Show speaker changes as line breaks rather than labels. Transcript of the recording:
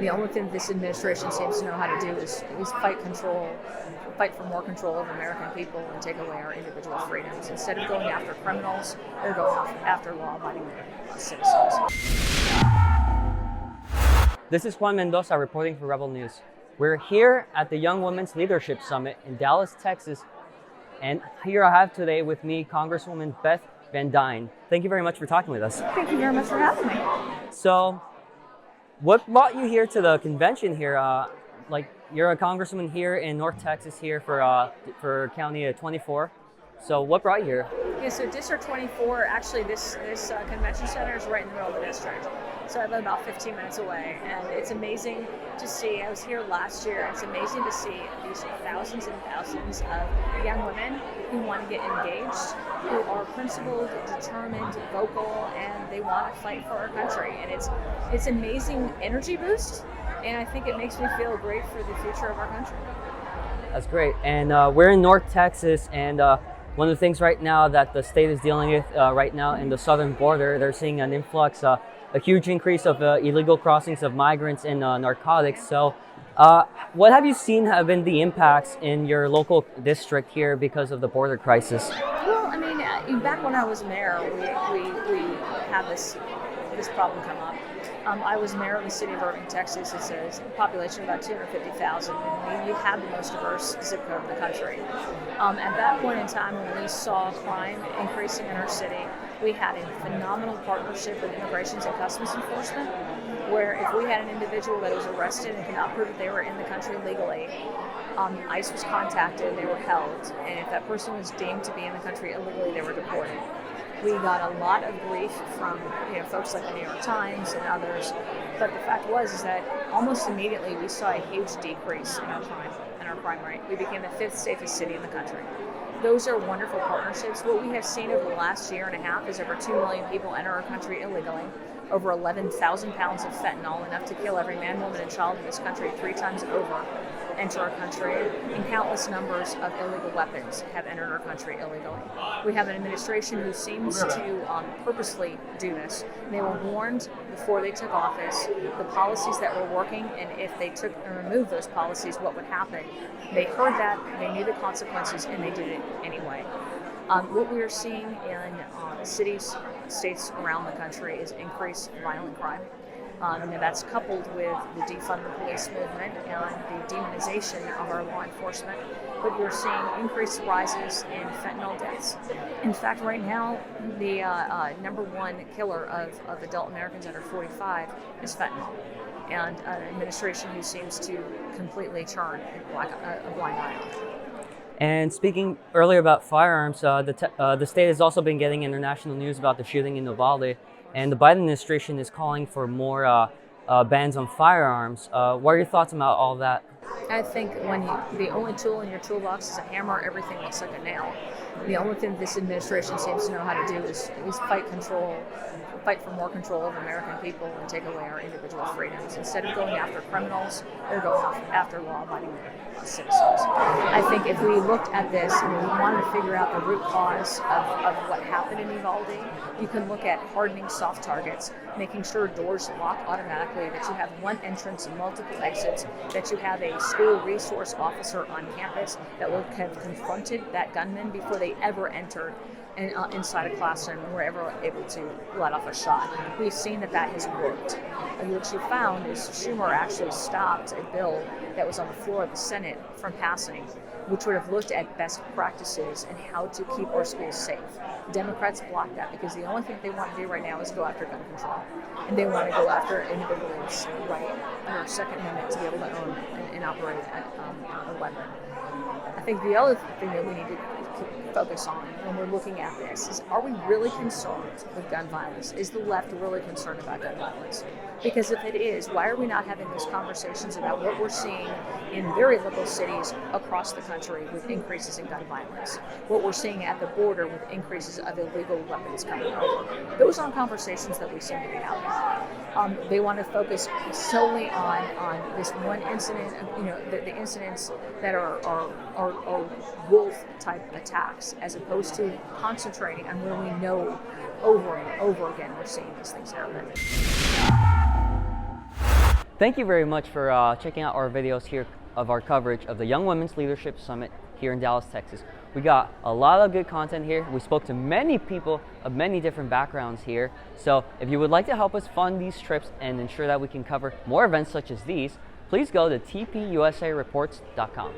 The only thing this administration seems to know how to do is fight for more control of American people and take away our individual freedoms. Instead of going after criminals, they're going after law-abiding citizens.
This is Juan Mendoza reporting for Rebel News. We're here at the Young Women's Leadership Summit in Dallas, Texas. And here I have today with me Congresswoman Beth Van Duyne. Thank you very much for talking with us.
Thank you very much for having me.
So, what brought you here to the convention here? You're a congresswoman here in North Texas here for County 24. So what brought you here?
Yeah, so District 24, actually this convention center is right in the middle of the district. So I live about 15 minutes away, and it's amazing to see. I was here last year. It's amazing to see these thousands and thousands of young women who want to get engaged, who are principled, determined, vocal, and they want to fight for our country. And it's amazing energy boost, and I think it makes me feel great for the future of our country.
That's great. And we're in North Texas, and one of the things right now that the state is dealing with right now in the southern border, they're seeing an influx, a huge increase of illegal crossings of migrants and narcotics. So what have you seen have been the impacts in your local district here because of the border crisis?
Well, I mean, back when I was mayor, we had this problem come up. I was mayor of the city of Irving, Texas. It's a population of about 250,000. We had the most diverse zip code in the country. At that point in time, when we saw crime increasing in our city, we had a phenomenal partnership with Immigration and Customs Enforcement, where if we had an individual that was arrested and could not prove that they were in the country legally, ICE was contacted, they were held, and if that person was deemed to be in the country illegally, they were deported. We got a lot of grief from folks like the New York Times and others, but the fact is that almost immediately we saw a huge decrease in our crime rate. We became the 5th safest city in the country. Those are wonderful partnerships. What we have seen over the last year and a half is over 2 million people enter our country illegally, over 11,000 pounds of fentanyl, enough to kill every man, woman, and child in this country 3 times over, enter our country, and countless numbers of illegal weapons have entered our country illegally. We have an administration who seems to purposely do this. They were warned before they took office the policies that were working, and if they took and removed those policies, what would happen. They heard that, they knew the consequences, and they did it anyway. What we are seeing in cities, states around the country is increased violent crime. And that's coupled with the defund the police movement and the demonization of our law enforcement. But we're seeing increased rises in fentanyl deaths. In fact, right now, the number one killer of adult Americans under 45 is fentanyl. And an administration who seems to completely turn a blind eye on it.
And speaking earlier about firearms, the state has also been getting international news about the shooting in Uvalde. And the Biden administration is calling for more bans on firearms. What are your thoughts about all that?
I think when the only tool in your toolbox is a hammer, everything looks like a nail. The only thing this administration seems to know how to do is fight for more control of American people and take away our individual freedoms. Instead of going after criminals, they're going after law-abiding citizens. I think if we looked at this and we wanted to figure out the root cause of what happened in Uvalde, you can look at hardening soft targets, making sure doors lock automatically, that you have one entrance and multiple exits, that you have a school resource officer on campus that will have confronted that gunman before they ever entered inside a classroom and were ever able to let off a shot. We've seen that has worked. And what you found is Schumer actually stopped a bill that was on the floor of the Senate from passing, which would have looked at best practices and how to keep our schools safe. Democrats blocked that because the only thing they want to do right now is go after gun control. And they want to go after individuals' right under Second Amendment to be able to own and operate a weapon. I think the other thing that we need to focus on when we're looking at this is, are we really concerned with gun violence? Is the left really concerned about gun violence? Because if it is, why are we not having those conversations about what we're seeing in very liberal cities across the country with increases in gun violence? What we're seeing at the border with increases of illegal weapons coming over? Those aren't conversations that we seem to be having. They want to focus solely on this one incident, the incidents that are wolf-type attacks, as opposed to concentrating on where we know over and over again we're seeing these things happen.
Thank you very much for checking out our videos here of our coverage of the Young Women's Leadership Summit here in Dallas, Texas. We got a lot of good content here. We spoke to many people of many different backgrounds here. So if you would like to help us fund these trips and ensure that we can cover more events such as these, please go to tpusareports.com.